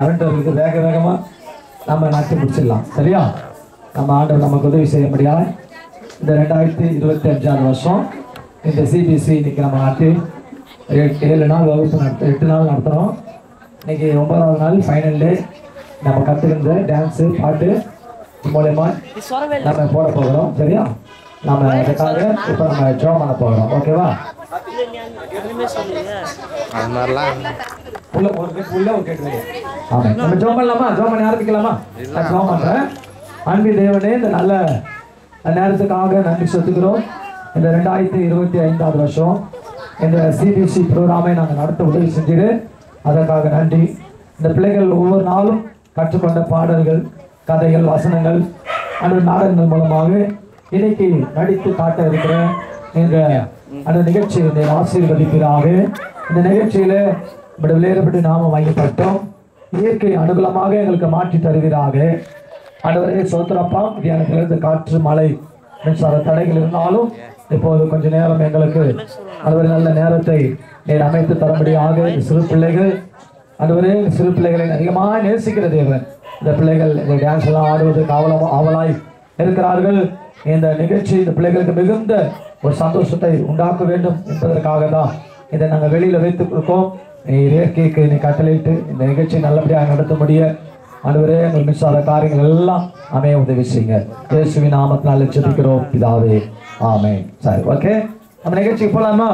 Current இருக்குது, வேக வேகமாக நம்ம நட்டு முடிச்சிடலாம். சரியா? நம்ம ஆண்டவர் நமக்கு உதவி செய்ய முடியாது. இந்த 2025 வருஷம் இந்த சிபிஎஸ்சி இன்னைக்கு நம்ம நாட்டு 7 நாள் வகுப்பு 8 நாள் நடத்துகிறோம். இன்னைக்கு 9வது நாள் ஃபைனல் டே. நம்ம கற்றுக்கிற டான்ஸு பாட்டு மூலயமா நம்ம போட போகிறோம். சரியா? நம்ம அதுக்காக இப்போ நம்ம ஜோ பண்ண போகிறோம். ஓகேவா? நம்ம ஜோ பண்ணலாமா? ஜோ பண்ணி ஆரம்பிக்கலாமா? ஜோ பண்ணுறேன். அன்பு தேவனே, இந்த நல்ல நேரத்துக்காக நன்றி செலுத்துகிறோம். இந்த 2025 வருஷம் இந்த சிபிஎஸ்சி ப்ரோக்ராமை நாங்கள் நடத்த உதவி செஞ்சுது, அதற்காக நன்றி. இந்த பிள்ளைகள் ஒவ்வொரு நாளும் கற்றுக்கொண்ட பாடல்கள், கதைகள், வசனங்கள், அந்த நாடகங்கள் மூலமாக இன்னைக்கு நடித்து காட்ட இருக்கிற அந்த நிகழ்ச்சியை ஆசீர்வதிப்பதாக. இந்த நிகழ்ச்சியில விளையாடப்பட்டு நாம வாங்கப்பட்டோம். இயற்கை அனுகூலமாக எங்களுக்கு மாற்றி தருவீராக. ஆண்டவரே சோத்திரப்பா, தியானத்திலிருந்து காற்று, மழை, மின்சார தடைகள் இருந்தாலும் இப்போது கொஞ்ச நேரம் எங்களுக்கு அதுவரை நல்ல நேரத்தை நீர் அமைத்து தரும்படியாக. சிறு பிள்ளைகள் அதுவரை சிறு பிள்ளைகளை அதிகமாக நேசிக்கிற தேவன். இந்த பிள்ளைகள் இந்த டான்ஸ் எல்லாம் ஆடுவதற்கு ஆவலாய் இருக்கிறார்கள். இந்த நிகழ்ச்சி இந்த பிள்ளைகளுக்கு மிகுந்த ஒரு சந்தோஷத்தை உண்டாக்க வேண்டும் என்பதற்காக தான் இதை நாங்கள் வெளியில் வைத்துக் கொடுக்கோம். இயற்கைக்கு நீ கட்டளையிட்டு இந்த நிகழ்ச்சி நல்லபடியாக நடத்த முடிய ஆண்டவரே எங்கள் மின்சார காரியங்கள் எல்லாம் அமைய உதவி செய்யுங்க. இயேசுவின் நாமத்தினால ஜெபிக்கிறோம் பிதாவே, ஆமென். சரி, ஓகே, நம்ம நிகழ்ச்சிக்கு போலாமா?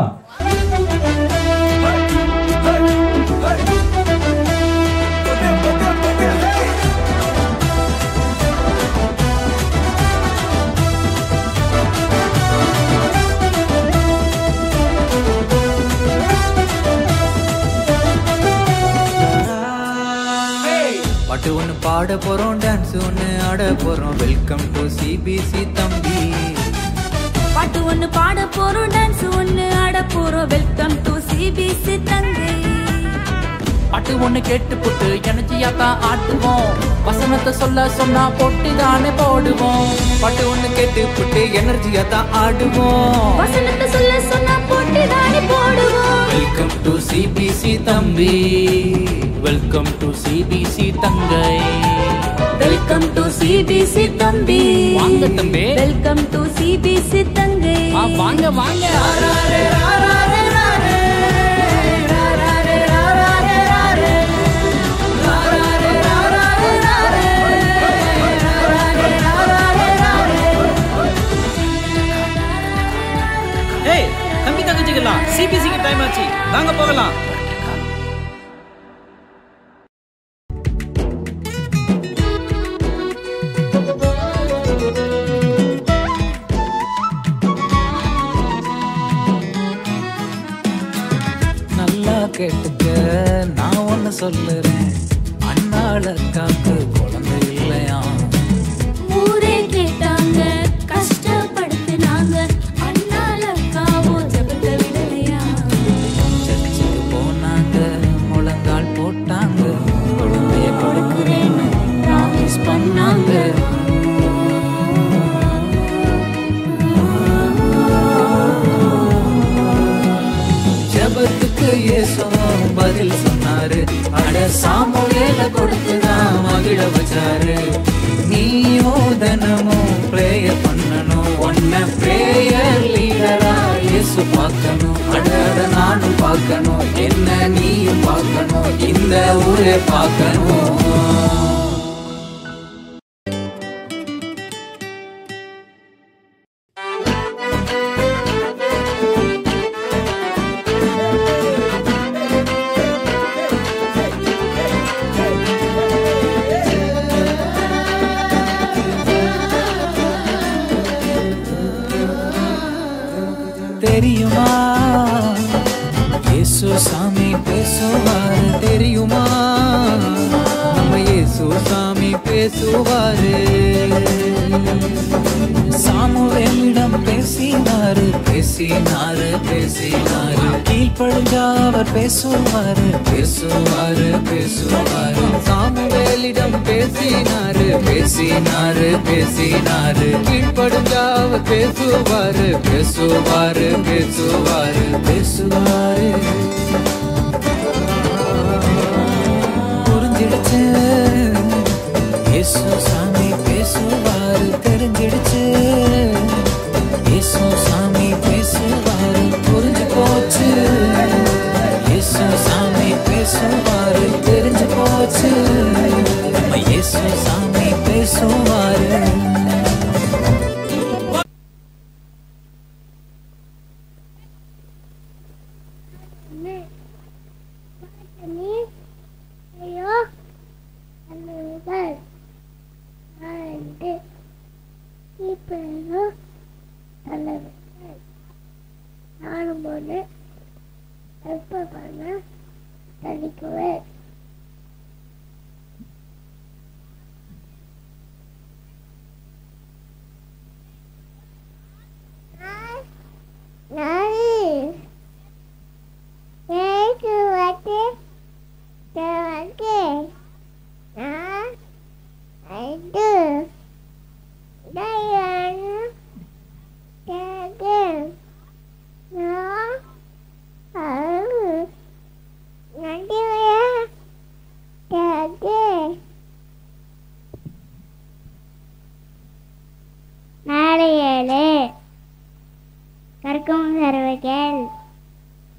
பாட்டு ஒன்று பாட போறோம், டான்ஸ் ஒன்று ஆட போறோம். வெல்கம் டு சிபிஎஸ்சி தம்பி. பாட்டு ஒன்று பாட போறோம், டான்ஸ் ஒன்று ஆட போறோம். வெல்கம் டு சிபிஎஸ்சி தங்கை. பாட்டு ஒன்று கேட்டு போட்டு எனர்ஜியா தான் ஆட்டுவோம். வசனத்தை சொல்ல சொன்னா போட்டு தானே போடுவோம். பாட்டு ஒன்று கேட்டு போட்டு எனர்ஜியா தான் ஆடுவோம். வசனத்தை சொல்ல சொன்னா போட்டு தானே போடுவோம். வெல்கம் டு சிபிஎஸ்சி தம்பி, வெல்கம் டு சிபிஎஸ்சி தங்கை. வெல்கம் டு சிபிஎஸ்சி தம்பி. வாங்க தம்பி, வெல்கம் டு சிபிஎஸ்சி தங்கை. வாங்க வாங்க. தம்பி தங்கச்சிக்கலாம், சிபிஎஸ்சிக்கு டைம் ஆச்சு, வாங்க போகலாம். நல்லா கேட்டுக்க, நான் ஒன்னு சொல்லுறேன். அண்ணாள காக்கு குழந்தை இல்லையா? ஊரே கேட்டாங்க, கஷ்டப்படுத்தினாங்க. அண்ணால காவோ ஜபத்தை விடலையா? சர்ச்சுக்கு போனாங்க, முழங்கால் போட்டாங்க, குழந்தைய கொடுக்குறேன்னு ப்ராமிஸ் பண்ணாங்க. ஜபத்துக்கு இயேசுவும் பதில் சொன்னாரு. அட சாமுவேல கொடுத்துதான் மகிழ வச்சாரு. நீயோ தினமும் பிரேயர் பண்ணணும், ஒன்ன பிரேயர் லீடரா இயேசு பார்க்கணும். அட நானும் பார்க்கணும், என்ன நீயும் பார்க்கணும், இந்த ஊரே பார்க்கணும். தெரியுமா இயேசு சாமி பேசுவாரு? தெரியுமா நம்ம இயேசு சாமி பேசுவாரு? சாமுவேலிடம் பேசினாரு, பேசினாரு, பேசினாரு. கீழ்ப்படிஞ்சா அவர் பேசுவாரு, பேசுவாரு, பேசுவாரு. சாமுவேலிடம் பேசினாரு, பேசினாரு, பேசினாரு. கீழ்ப்படிஞ்சா அவர் பேசுவாரு, பேசுவாரு, பேசுவாரு, பேசுவாரு. புரிஞ்சிடுச்சு கற்கும் சர்வர்கள்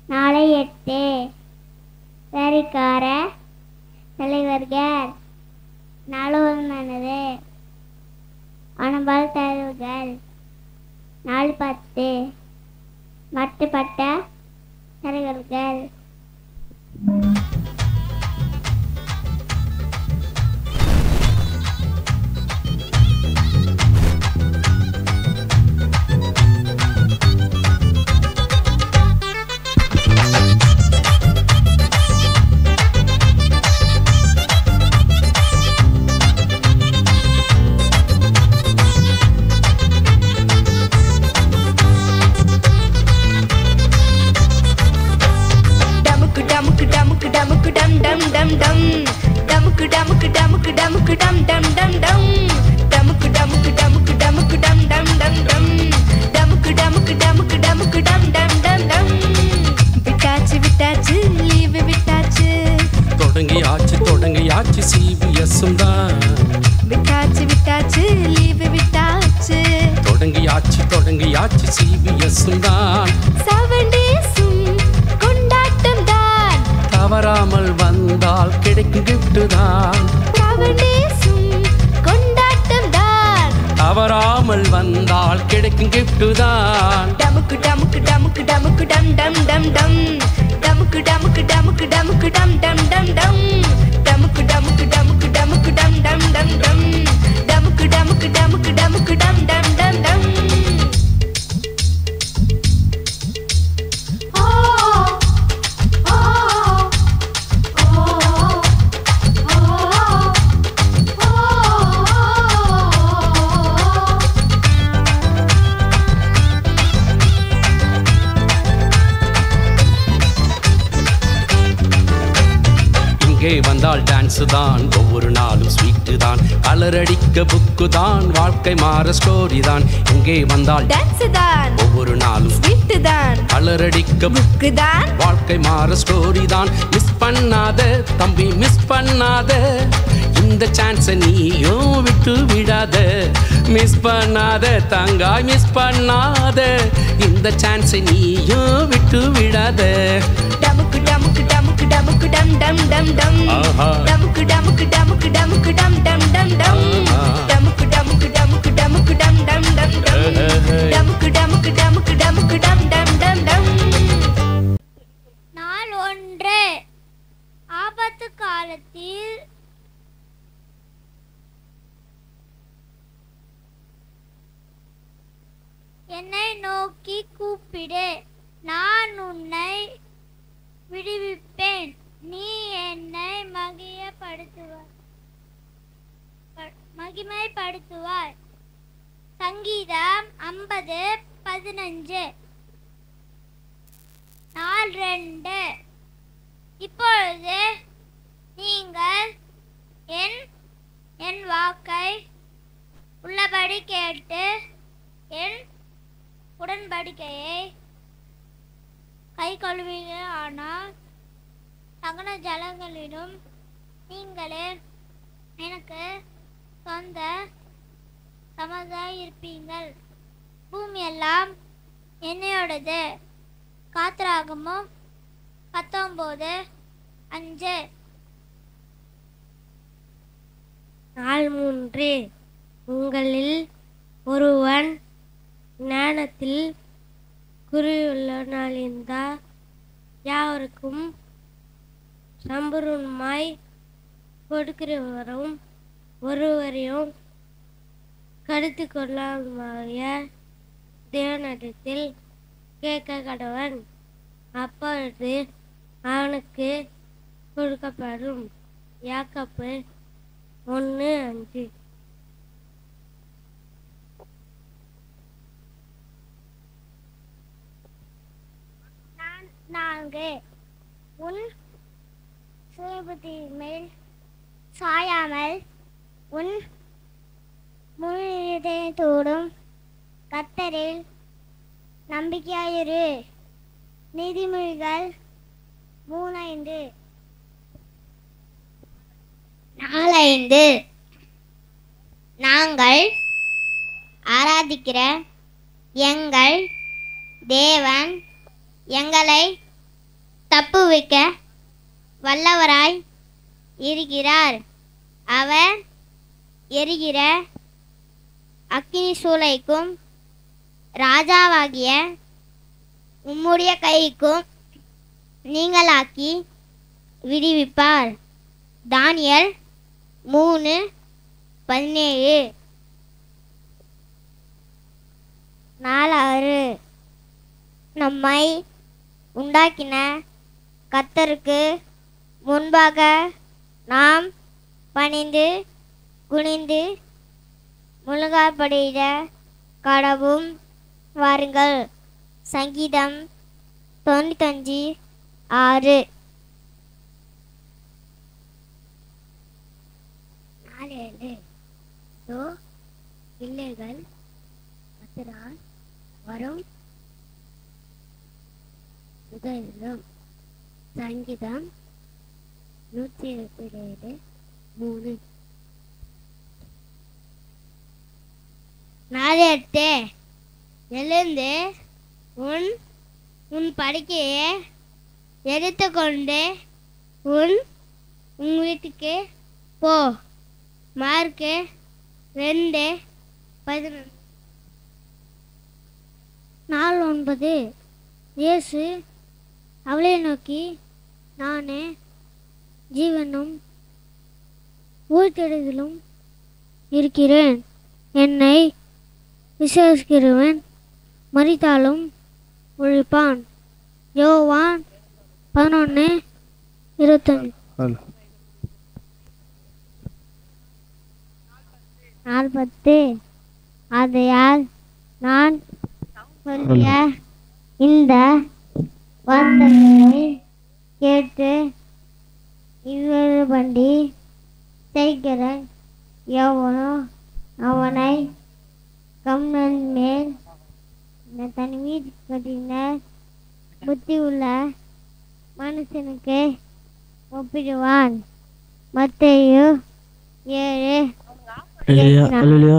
4 8 வேலைக்கார தலைவர்கள் 4 அனபால் தலைவர்கள் 4 10 மட்டுப்பட்ட தலைவர்கள் தொடங்கியாச்சு சிபிஎஸ்ஸும் தான் விட்டாச்சு லீவு விட்டாச்சு தொடங்கியாச்சு சிபிஎஸ்ஸும் தான் 7 days-உம் கொண்டாட்டம் தான் தவறாமல் வந்தால் கிடைக்கும் கிஃப்ட் தான் 7 days-உம் கொண்டாட்டம் தான் தவறாமல் வந்தால் கிடைக்கும் கிஃப்ட் தான் டமுக்கு டமுக்கு டமுக்கு டமுக்கு டம் டம் டம் டம் டமுக்கு டமுக்கு டமுக்கு டமுக்கு டம் டம் டம் டம் டமுக்கு டமுக்கு டமுக்கு டமுக்கு டம் டம் டம் டம் டமுக்கு டமுக்கு டமுக்கு டமுக்கு டம் டம் டம் டம் இங்கே வந்தால் டான்ஸ் தான் ஒவ்வொரு நாளும் ஸ்வீட்டு தான் கலர் அடிக்க புக்கு தான் வாழ்க்கை மாற ஸ்டோரி தான் இங்கே வந்தால் டான்ஸ் தான் ஒவ்வொரு நாளும் ஸ்வீட் தான் கலர் அடிக்க புக்கு தான் வாழ்க்கை மாற ஸ்டோரி தான் மிஸ் பண்ணாத தம்பி மிஸ் பண்ணாத இந்த சான்ஸை நீயும் விட்டு விடாத மிஸ் பண்ணாத தங்காய் மிஸ் பண்ணாத இந்த சான்ஸை நீயும் விட்டு விடாத டமுக்கு டமுக்கு டமுக்கு டமுக்கு டம் டம் டம் டம் டமுக்கு டமுக்கு டமுக்கு டமுக்கு டம் டம் டம் டம் டமுக்கு டமுக்கு டமுக்கு டமுக்கு டம் டம் டம் டம் டமுக்கு டமுக்கு டமுக்கு டமுக்கு டம் டம் டம் டம் நாள் 1 ஆபத்து காலத்தில் என்னை நோக்கி கூப்பிடு, நான் உன்னை விடுவிப்பேன், நீ என்னை மகிமைப்படுத்துவாய். சங்கீதம் 50:15. நாள் 2. இப்பொழுது நீங்கள் என் வாக்கை உள்ளபடி கேட்டு என் உடன்படிக்கையை கை கழுவீர்கள். ஆனால் சகல ஜலங்களிலும் நீங்களே எனக்கு சொந்த சமதாய் இருப்பீங்கள். பூமியெல்லாம் என்னையோடது. காத்திராகமும் 19:5. நாள் 3. உங்களில் ஒருவன் ஞானத்தில் குறியுள்ளவனாயிருந்தால் யாவருக்கும் சம்பூர்ணமாய் கொடுக்கிறவரும் ஒருவரையும் கருத்து கொள்ளாமைய தேவனிடத்தில் கேட்க கடவன். அப்பொழுது அவனுக்கு கொடுக்கப்படும். யாக்கோபு 1:5. நான்கு. உன் சுயபுத்தியின் மேல் சாயாமல் உன் முழு இதயத்தோடும் கர்த்தரில் நம்பிக்கையாயிரு. நீதிமொழிகள் 3:5. நாங்கள் ஆராதிக்கிற எங்கள் தேவன் எங்களை தப்புவிக்க வல்லவராய் இருக்கிறார். அவர் எரிகிற அக்கினி சூளைக்கும் ராஜாவாகிய உம்முடைய கைக்கும் நீங்களாக்கி விடுவிப்பார். தானியேல் 3:17. 4. நம்மை உண்டாக்கின கர்த்தருக்கு முன்பாக நாம் பணிந்து குனிந்து முழுகாற்படியிட கடவும் வாருங்கள். சங்கீதம் 95:6. 4. பிள்ளைகள் கர்த்தரால் வரும் முதலிலும். சங்கீதம் 127:3. 4. எழுந்து உன் படுக்கையை எடுத்துக்கொண்டு உன் வீட்டுக்கு போ. மார்க்கு 2:11. 4:9. இயேசு அவளை நோக்கி, நானே ஜீவனும் உயிர்த்தெழுதலும் இருக்கிறேன். என்னை விசுவாசிக்கிறவன் மரித்தாலும் உழைப்பான். யோவான் 11:25. 4:10. ஆகையால் நான் சொல்லிய இந்த வார்த்தைகளை கேட்டு இவ்வளபடி செய்கிற எவனோ அவனை கம்மன் மேல் தனிமீது கட்டின புத்தி உள்ள மனுஷனுக்கு ஒப்பிடுவான். மத்தேயு 7:8.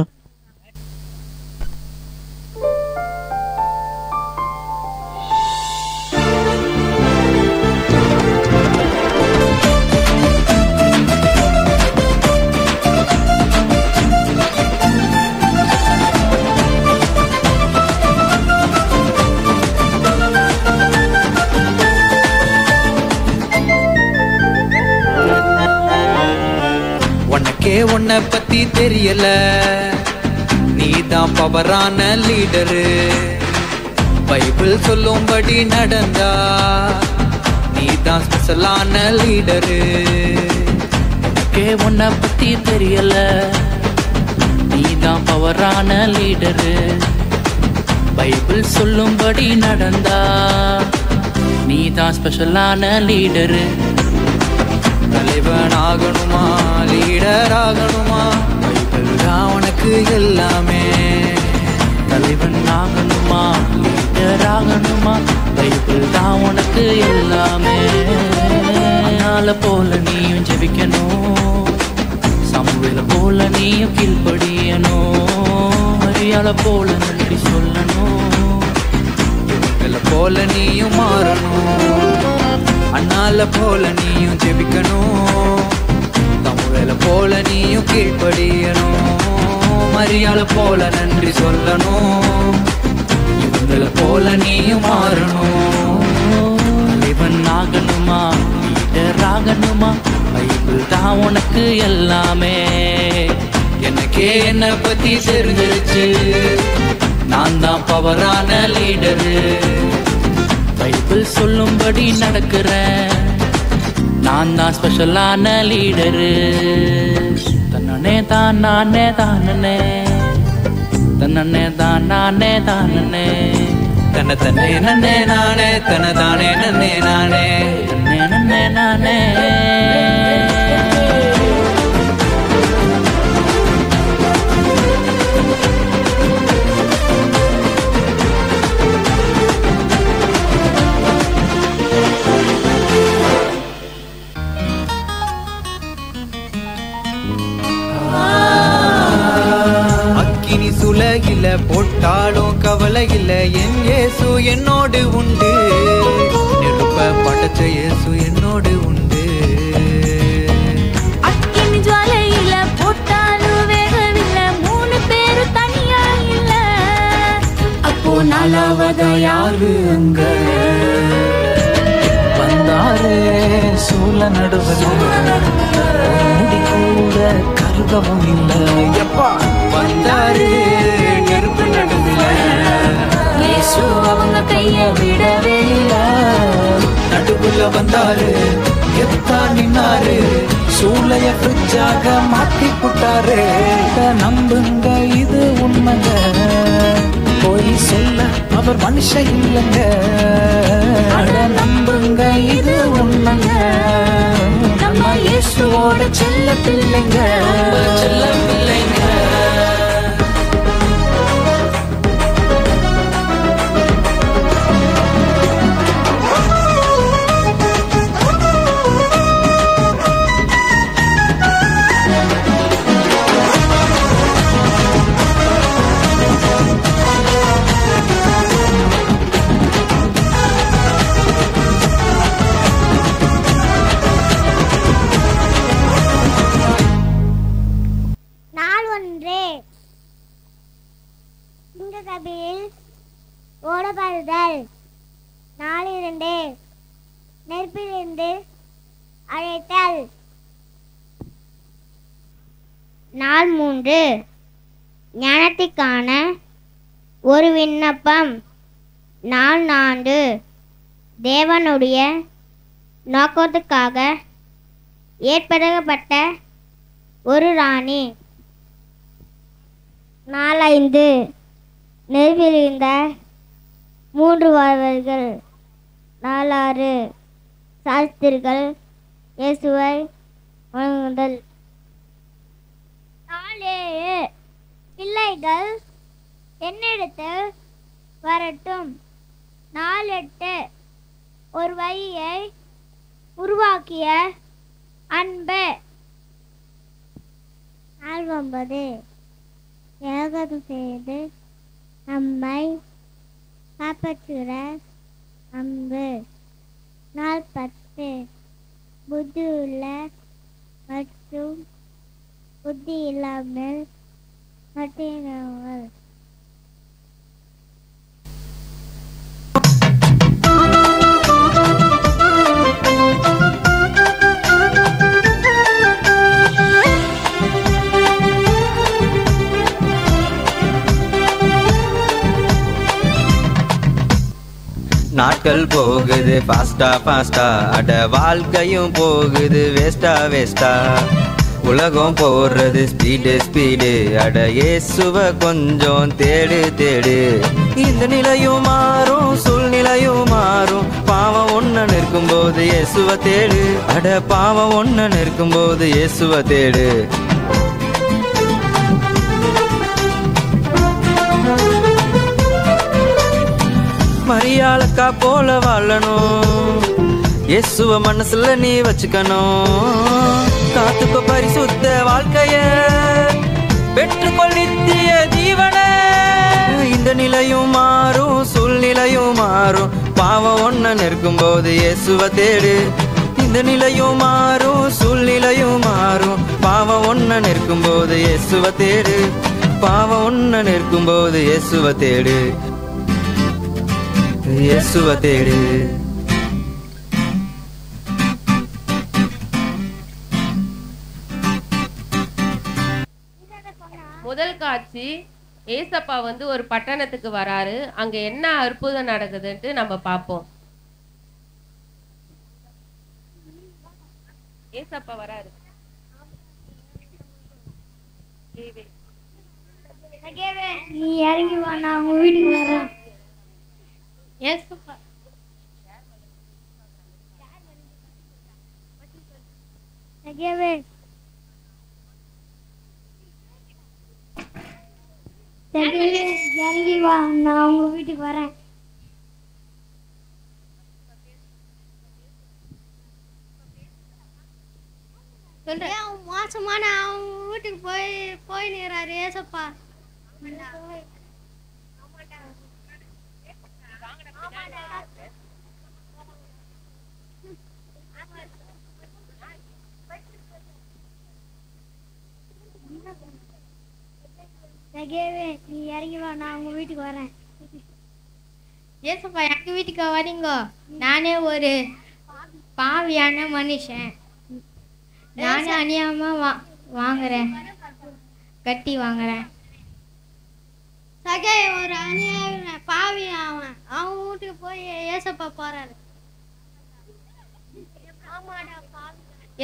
உன்னை பத்தி தெரியல, நீதான் பவரான லீடரு. பைபிள் சொல்லும்படி நடந்தா நீதான் ஸ்பெஷலான லீடரு. உன்னை பத்தி தெரியல, நீதான் பவரான லீடரு. பைபிள் சொல்லும்படி நடந்தா நீதான் ஸ்பெஷலான லீடரு. தலைவன் ஆகணுமா, லீடர் ஆகணுமா, பைபிள் தான் உனக்கு எல்லாமே. தலைவன் ஆகணுமா, லீடர் ஆகணுமா, பைபிள் தான் உனக்கு எல்லாமே. அதனால போல நீயும் ஜெபிக்கணும், சமூகல போல நீயும் கீழ்ப்படியணும். அறியால போல நன்றி சொல்லணும், இவங்கள போல நீயும் மாறணும். அண்ணால போல நீயும் ஜெபிக்கணும், தமிழ போல நீயும் கீழ்ப்படியணும். மரியாதை போல நன்றி சொல்லணும், இவங்கள போல நீயும் மாறணும். தலைவன் ஆகணுமா, லீடர் ஆகணுமா, பைபிள் தான் உனக்கு எல்லாமே. எனக்கே என்னை பத்தி தெரிஞ்சிருச்சு, நான் தான் பவரான லீடரு. பைபிள் சொல்லும்படி நடக்கிறேன், நான் தான் ஸ்பெஷலான லீடரு. தன்னே தான் நானே தானே, தன்னே தான் நானே தானே, தன்னை தன்னே நன்னே நானே தன்னை தானே நன்னே நானே நன்னே நானே அக்கினி சுலகில போட்டாலும் கவலை இல்ல என் இயேசு என்னோடு உண்டு நெருப்ப படைச்ச இயேசு என்னோடு உண்டு அக்கினி ஜுவாலையில போட்டாலும் வேகவில்லை 3 பேரும் தனியா இல்ல அப்போ நாலாவதா யாரு அங்க வந்தாரு சூழ நடுவில் முடி கூட கருகவும் இல்லை எப்பா வந்தாரு நெருப்பு நடுவில் இயேசு அவங்க கைய விடவே இல்லை நடுவுல வந்தாரு எத்தா நின்னாரு சூளைய ஃப்ரிட்ஜாக மாத்தி புட்டாரு நம்புங்க இது உண்மைங்க போய் சொல்ல அவர் மனுஷன் இல்லைங்க நம்புங்க இது உண்மைங்க நம்ம இயேசுவோட செல்ல பிள்ளைங்க செல்ல பிள்ளைங்க ஓடப்படுதல் 4:2 நெருப்பிலிருந்து அழைத்தல் 4:3 ஞானத்திற்கான ஒரு விண்ணப்பம் 4:4 தேவனுடைய நோக்கத்துக்காக ஏற்படுத்தப்பட்ட ஒரு ராணி 4:5 நெருப்பிலிருந்த 3 வாழ்வர்கள் 4:6 சாஸ்திரிகள் இயேசுவை வணங்குதல் 4:7 பிள்ளைகள் என்னிடத்தில் வரட்டும் 4:8 ஒரு வழியை உருவாக்கிய அன்பு 4:9 தியாகம் செய்து நம்மை காப்பாற்றுகிற அன்பு 4:10 புத்தியுள்ள மற்றும் புத்தி இல்லாமல் மற்றவர்கள் நாட்கள் போகுது ஃபாஸ்டா ஃபாஸ்டா அட வாழ்க்கையும் போகுது வேஸ்டா வேஸ்டா உலகம் போடுறது ஸ்பீடு ஸ்பீடு அட இயேசுவ கொஞ்சம் தேடு தேடு இந்த நிலையும் மாறும் சூழ்நிலையும் மாறும் பாவம் ஒண்ணு நிற்கும்போது இயேசுவ தேடு அட பாவம் ஒண்ணு நிற்கும்போது இயேசுவ தேடு மரியாளக்கா போல வாழணும் இயேசுவ மனசுல நீ வச்சுக்கணும் காத்துக்கோ பரிசுத்த வாழ்க்கைய பெற்றுக்கொள் நித்திய ஜீவன இந்த நிலையும் மாறும் சூழ்நிலையும் மாறும் பாவம் ஒண்ணு நிற்கும் போது இயேசுவ தேடு இந்த நிலையும் மாறும் சூழ்நிலையும் மாறும் பாவம் ஒண்ணு நிற்கும் போது இயேசுவ தேடு பாவம் ஒண்ணு நிற்கும் போது இயேசுவ தேடு இயேசுவ தேடு முதல் காட்சி ஏசப்பா ஒரு பட்டணத்துக்கு வராரு அங்க என்ன அற்புதம் நடக்குதுன்ட்டு நம்ம பார்ப்போம் ஏசப்பா வராரு நீ இறங்கி வா நான் உங்க வீட்டுக்கு வரேன் ஏசப்பா இறங்கி வா, நான் உங்க வீட்டுக்கு வரேன். மோசமான அவங்க வீட்டுக்கு போய் நிறாரு ஏசப்பா. நீ இறங்கி வா, நான் உங்க வீட்டுக்கு வரேன். ஏசப்பா எங்க வீட்டுக்கு வரீங்க? நானே ஒரு பாவியான மனுஷன். நானே அநியாயமா வாங்குறேன், கட்டி வாங்குறேன். சகே ஒரு அநியாய பாவி, அவன் வீட்டுக்கு போய் ஏசப்பா போறாரு.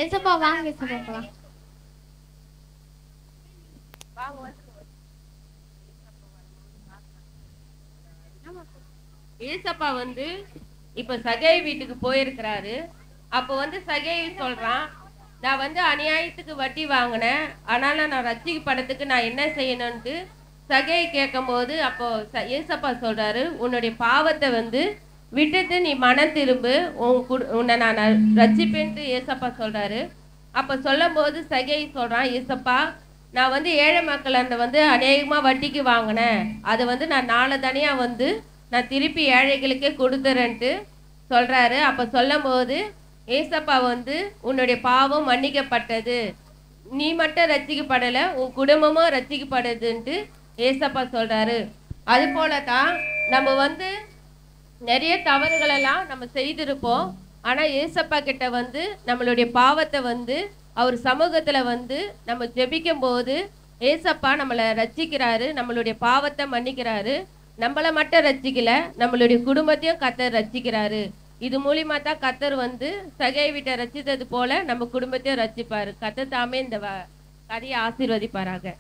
ஏசப்பா வாங்க, ஏசப்பா போலாம். ஏசப்பா வந்து இப்ப சகை வீட்டுக்கு போயிருக்கிறாரு. அப்போ வந்து சகை சொல்றான், நான் வந்து அநியாயத்துக்கு வட்டி வாங்கினேன், ஆனாலும் நான் ரட்சிக்கப்படத்துக்கு நான் என்ன செய்யணும்ட்டு சகை கேட்கும் போது அப்போ ஏசப்பா சொல்றாரு, உன்னுடைய பாவத்தை வந்து விட்டுட்டு நீ மனம் திரும்பு, உன்னை நான் ரட்சிப்பேன்ட்டு ஏசப்பா சொல்றாரு. அப்போ சொல்லும் போது சகை சொல்றான், ஏசப்பா நான் வந்து ஏழை மக்கள் வந்து அநேகமாக வட்டிக்கு வாங்கினேன், அதை வந்து நான் நாளை தனியாக வந்து நான் திருப்பி ஏழைகளுக்கே கொடுத்துறேன்ட்டு சொல்றாரு. அப்போ சொல்லும் போது ஏசப்பா வந்து உன்னுடைய பாவம் மன்னிக்கப்பட்டது, நீ மட்டும் ரட்சிக்கப்படலை, உன் குடும்பமும் ரட்சிக்கப்படுதுன்ட்டு ஏசப்பா சொல்றாரு. அது போல தான் நம்ம வந்து நிறைய தவறுகளெல்லாம் நம்ம செய்திருப்போம். ஆனால் ஏசப்பா கிட்ட வந்து நம்மளுடைய பாவத்தை வந்து அவர் சமூகத்தில் வந்து நம்ம ஜெபிக்கும் போது ஏசப்பா நம்மளை ரட்சிக்கிறாரு, நம்மளுடைய பாவத்தை மன்னிக்கிறாரு. நம்மளை மட்டும் ரட்சிக்கல, நம்மளுடைய குடும்பத்தையும் கர்த்தர் ரட்சிக்கிறாரு. இது மூலியமா தான் கர்த்தர் வந்து சகை வீட்டை ரட்சித்தது போல நம்ம குடும்பத்தையும் ரட்சிப்பாரு. கர்த்தர் தாமே இந்த கதையை ஆசீர்வதிப்பாராக.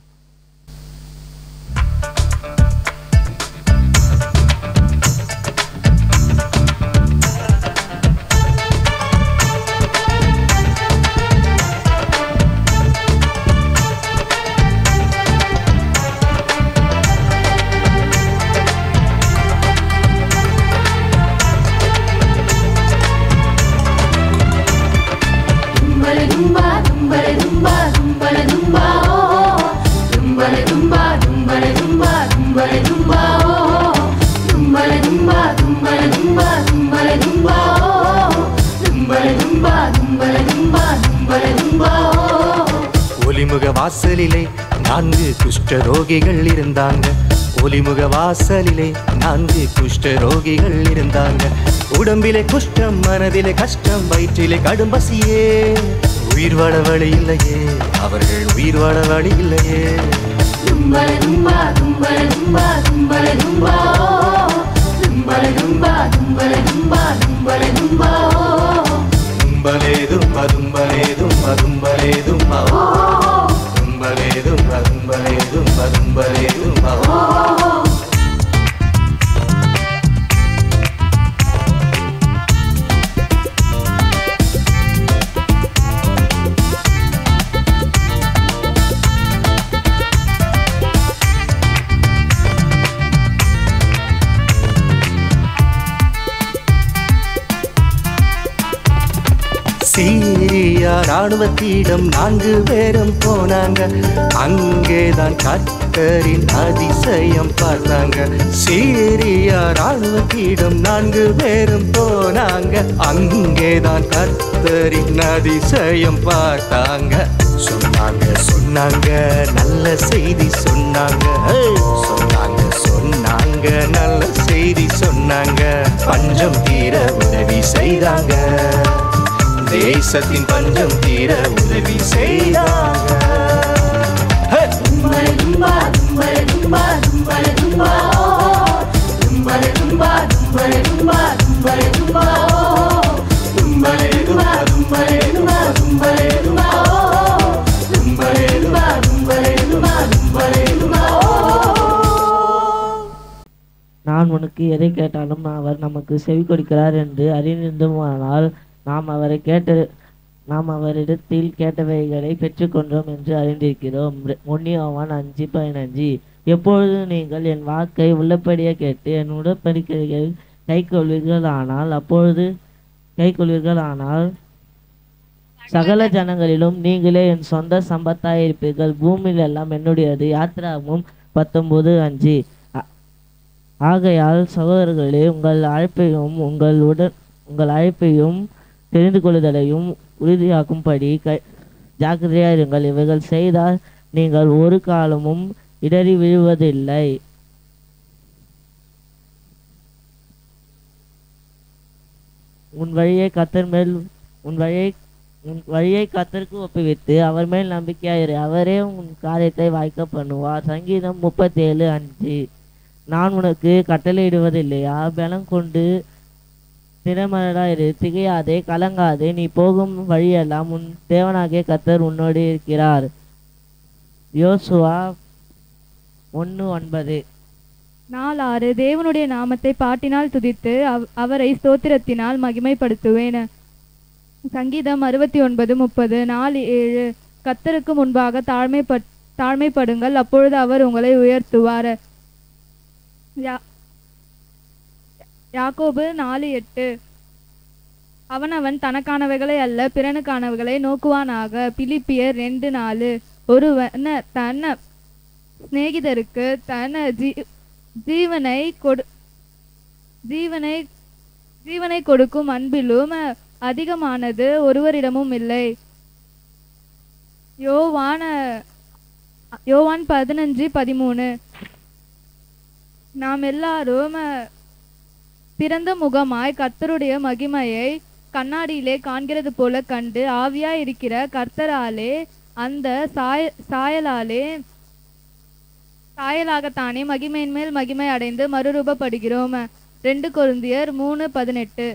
ஒலிமுக வாசலிலே 4 குஷ்டரோகிகள் இருந்தாங்க. ஒலிமுக வாசலிலே 4 குஷ்டரோகிகள் இருந்தாங்க. உடம்பிலே குஷ்டம், மனதிலே கஷ்டம், வயிற்றிலே கடும் பசியே. உயிர் வாழ வழி இல்லையே, அவர்கள் உயிர் வாழ வழி இல்லையே. தும்பல தும்பா தும்பல தும்பா தும்பல தும்பா தும்பல தும்பா தும்பல தும்பா தும்பல தும்பா தும்பலே தும்பா தும்பலே தும்பா தும்பலே தும்பா தும்பலே தும்பா தும்பலே தும்பா தும்பலே தும்பா. சீரியா ராணுவத்திடம் 4 பேரும் போனாங்க. அங்கேதான் கர்த்தரின் அதிசயம் பார்த்தாங்க. சீரியா ராணுவத்திடம் 4 பேரும் போனாங்க. அங்கேதான் கர்த்தரின் அதிசயம் பார்த்தாங்க. சொன்னாங்க சொன்னாங்க நல்ல செய்தி சொன்னாங்க. சொன்னாங்க நல்ல செய்தி சொன்னாங்க. பஞ்சம் தீர உதவி செய்தாங்க. தேசத்தின் பஞ்சம் தீர உதவி செய்தாங்க. தும்பல தும்பா தும்பல தும்பா தும்பல தும்பா தும்பல தும்பா தும்பல தும்பா தும்பல தும்பா தும்பலே தும்பா தும்பலே தும்பா தும்பலே தும்பா தும்பலே தும்பா தும்பலே தும்பா தும்பலே தும்பா. நான் உனக்கு எதை கேட்டாலும் அவர் நமக்கு செவி கொடுக்கிறார் என்று அறிந்திருந்தோமானால் நாம் அவரிடத்தில் கேட்டவைகளை பெற்றுக்கொண்டோம் என்று அறிந்திருக்கிறோம். 1 யோவான் 5:15. எப்பொழுது நீங்கள் என் வாக்கை உள்ளபடியே கேட்டு என் உடன்படிக்கைகள் கைக்கொள்வீர்களானால் சகல ஜனங்களிலும் நீங்களே என் சொந்த சம்பத்தாயிருப்பீர்கள். பூமியில் எல்லாம் என்னுடையது. யாத்திராகமம் 19:5. ஆகையால் சகோதரர்களே, உங்கள் அழைப்பையும் தெரிந்து கொள்ளுதலையும் உறுதியாக்கும்படி ஜாக்கிரதையாயிருங்கள். இவைகள் செய்தால் நீங்கள் ஒரு காலமும் இடறி விழுவதில்லை. உன் வழியை கர்த்தருக்கு ஒப்புவித்து அவர் மேல் நம்பிக்கையாயிரு. அவரே உன் காரியத்தை வாய்க்க பண்ணுவார். சங்கீதம் 37:5. நான் உனக்கு கட்டளையிடுவதில்லையா? பலம் கொண்டு திறமனடாயிரு, திகையாதே, கலங்காதே. நீ போகும் வழியெல்லாம் உன் தேவனாகிய கர்த்தர் உன்னோடு இருக்கிறார். யோசுவா 1:9. 4:6. தேவனுடைய நாமத்தை பாட்டினால் துதித்து அவரை ஸ்தோத்திரத்தினால் மகிமைப்படுத்துவேன். சங்கீதம் 69:30. 4:7. கர்த்தருக்கு முன்பாக தாழ்மைப்படுங்கள், அப்பொழுது அவர் உங்களை உயர்த்துவார். யாக்கோபு 4:8. அவனவன் தனக்கானவைகளை அல்ல பிறனுக்கானவைகளை நோக்குவானாக. பிலிப்பியர் 2:4. ஒருவன் தன் சிநேகிதருக்கு தன் ஜீவனை கொடுக்கும் அன்பிலும் அதிகமானது ஒருவரிடமும் இல்லை. யோவான் 15:13. நாம் எல்லாரும் திறந்த முகமாய் கர்த்தருடைய மகிமையை கண்ணாடியிலே காண்கிறது போல கண்டு ஆவியாய் இருக்கிற கர்த்தராலே அந்த சாயலாகத்தானே மகிமையின் மேல் மகிமை அடைந்து மறுரூபப்படுகிறோம். 2 கொரிந்தியர் 3:18.